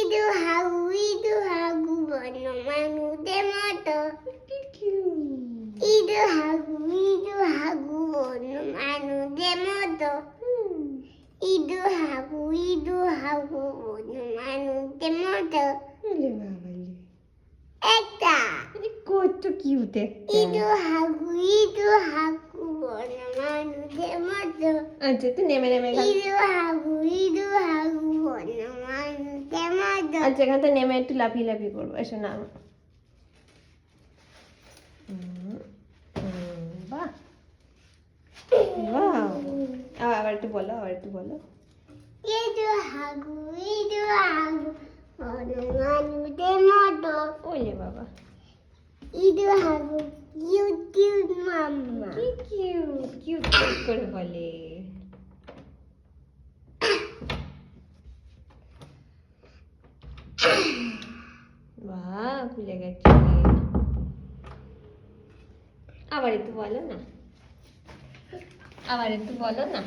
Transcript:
ইদু হাগু বন মানুষের মতো ইদু হাগু বন মানুষের মতো ইদু হাগু বন মানুষের মতো একটা কত কিউট একটা। ইদু হাগু বন মানুষের মতো আচ্ছা তুই নেমে নেমে গা। ইদু হাগু বন মানুষের মতো আচ্ছা এখান থেকে নেমে একটু লাফিয়ে লাফিয়ে করবো, এসো না। বাহ বাহ, আবার একটু বলো, আবার একটু বলো। ইদু হাগু বন মানুষের মতো ওলে বাবা, ইদু হাগু কিউট মাম্মা কি কিউট কিউট কিউট করে বলে। বাহ খুলে গেছে। আবার একটু বলো না, আবার একটু বলো না।